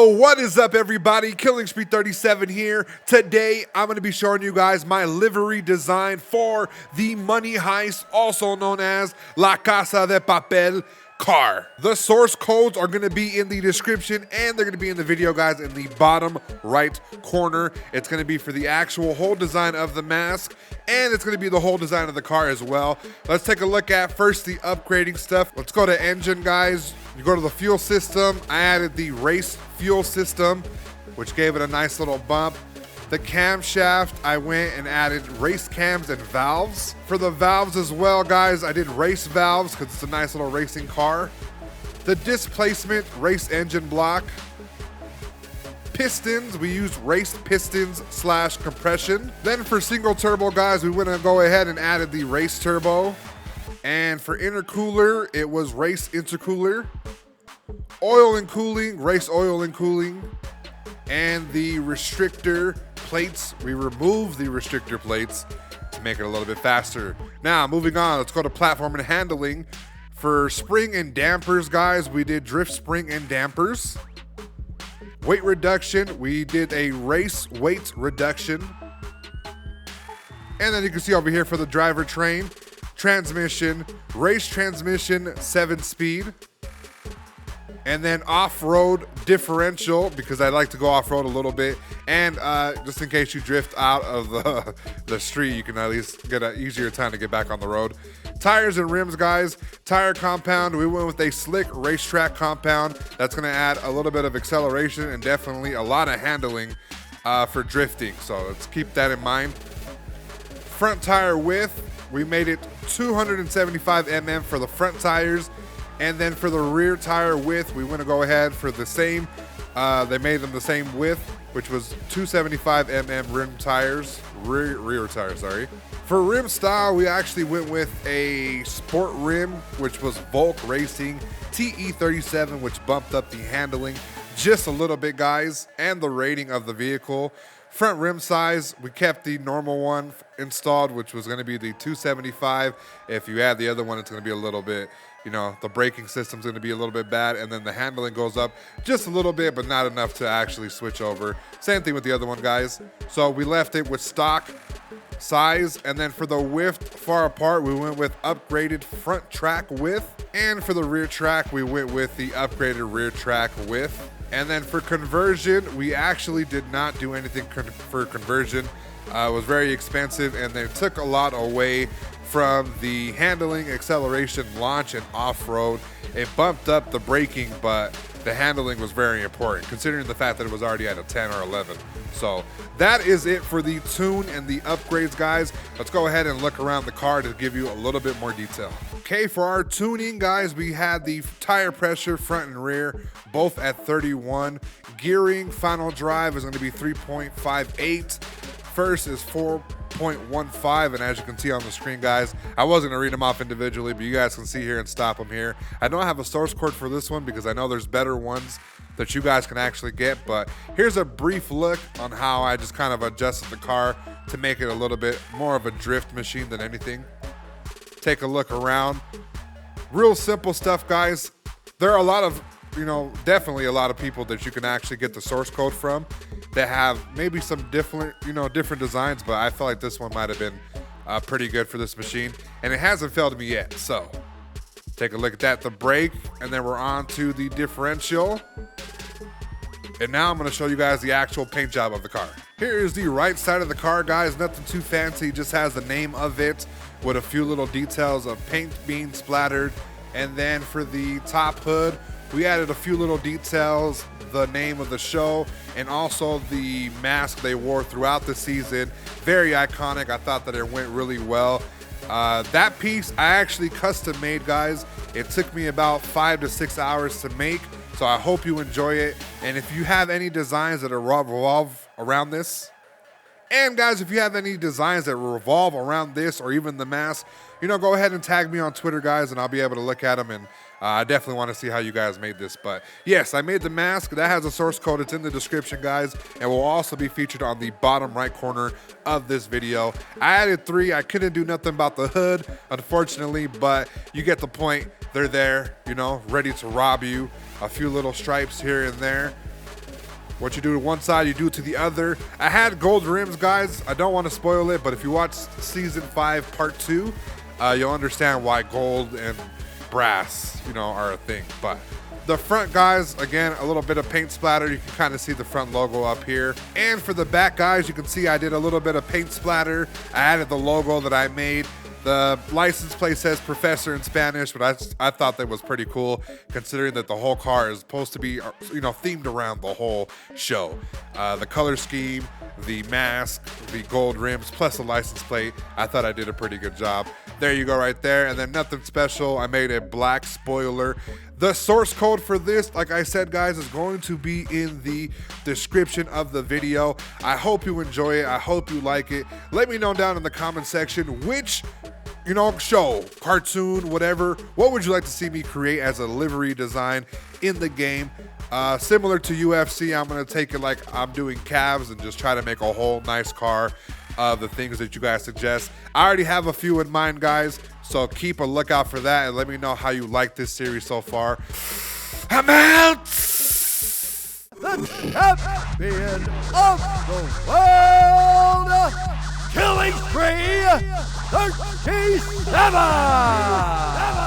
Yo, what is up everybody? Killing Spree 37 here. Today, I'm going to be showing you guys my livery design for the Money Heist, also known as La Casa De Papel car. The source codes are going to be in the description and they're going to be in the video, guys, in the bottom right corner. It's going to be for the actual whole design of the mask, and it's going to be the whole design of the car as well. Let's take a look at first the upgrading stuff. Let's go to engine, guys. You go to the fuel system. I added the race fuel system, which gave it a nice little bump. The camshaft, I went and added race cams and valves. For the valves as well, guys, I did race valves because it's a nice little racing car. The displacement, race engine block. Pistons, we used race pistons / compression. Then for single turbo, guys, we went and go ahead and added the race turbo. And for intercooler, it was race intercooler. Oil and cooling, race oil and cooling. And the restrictor plates, we removed the restrictor plates to make it a little bit faster. Now, moving on, let's go to platform and handling. For spring and dampers, guys, we did drift spring and dampers. Weight reduction, we did a race weight reduction. And then you can see over here for the driver train, transmission, race transmission, 7-speed. And then off-road differential, because I like to go off-road a little bit. And just in case you drift out of the street, you can at least get an easier time to get back on the road. Tires and rims, guys. Tire compound, we went with a slick racetrack compound. That's gonna add a little bit of acceleration and definitely a lot of handling for drifting. So let's keep that in mind. Front tire width, we made it 275 mm for the front tires. And then for the rear tire width, we want to go ahead for the same, they made them the same width, which was 275 mm rim tires, rear tires, sorry. For rim style, we actually went with a sport rim, which was Volk Racing TE37, which bumped up the handling just a little bit, guys, and the rating of the vehicle. Front rim size, we kept the normal one installed, which was going to be the 275. If you add the other one, it's going to be a little bit, you know, the braking system's going to be a little bit bad, and then the handling goes up just a little bit, but not enough to actually switch over. Same thing with the other one, guys. So we left it with stock size, and then for the width far apart, we went with upgraded front track width, and for the rear track, we went with the upgraded rear track width. And then for conversion, we actually did not do anything for conversion. It was very expensive, and they took a lot away from the handling, acceleration, launch, and off-road. It bumped up the braking, but the handling was very important, considering the fact that it was already at a 10 or 11. So that is it for the tune and the upgrades, guys. Let's go ahead and look around the car to give you a little bit more detail. Okay, for our tuning, guys, we had the tire pressure front and rear, both at 31. Gearing, final drive is going to be 3.58. First is 4.15, and as you can see on the screen, guys, I wasn't gonna read them off individually, but you guys can see here and stop them here. I don't have a source code for this one because I know there's better ones that you guys can actually get, but here's a brief look on how I just kind of adjusted the car to make it a little bit more of a drift machine than anything. Take a look around. Real simple stuff, guys. There are a lot of, definitely a lot of people that you can actually get the source code from that have maybe some different designs, but I feel like this one might have been pretty good for this machine, and it hasn't failed me yet. So take a look at that, the brake, and then we're on to the differential. And now I'm gonna show you guys the actual paint job of the car. Here is the right side of the car, guys. Nothing too fancy, just has the name of it with a few little details of paint being splattered. And then for the top hood, we added a few little details, the name of the show, and also the mask they wore throughout the season. Very iconic. I thought that it went really well. That piece I actually custom made, guys. It took me about 5 to 6 hours to make, so I hope you enjoy it. And if you have any designs that revolve around this, and guys, if you have any designs that revolve around this or even the mask, go ahead and tag me on Twitter, guys, and I'll be able to look at them. And I definitely want to see how you guys made this. But yes, I made the mask. That has a source code. It's in the description, guys, and will also be featured on the bottom right corner of this video. I added 3. I couldn't do nothing about the hood, unfortunately, but you get the point. They're there, ready to rob you. A few little stripes here and there. What you do to one side, you do to the other. I had gold rims, guys. I don't want to spoil it, but if you watch season 5 part 2, you'll understand why gold and brass, are a thing. But the front, guys, again, a little bit of paint splatter. You can kind of see the front logo up here. And for the back, guys, you can see I did a little bit of paint splatter. I added the logo that I made. The license plate says Professor in Spanish, but I thought that was pretty cool, considering that the whole car is supposed to be, themed around the whole show. The color scheme, the mask, the gold rims, plus the license plate. I thought I did a pretty good job. There you go right there. And then nothing special. I made a black spoiler. The source code for this, like I said, guys, is going to be in the description of the video. I hope you enjoy it. I hope you like it. Let me know down in the comment section which show, cartoon, whatever, what would you like to see me create as a livery design in the game? Similar to UFC, I'm going to take it like I'm doing Cavs and just try to make a whole nice car of the things that you guys suggest. I already have a few in mind, guys, so keep a lookout for that and let me know how you like this series so far. I'm out! The champion of the world! Killing spree 37!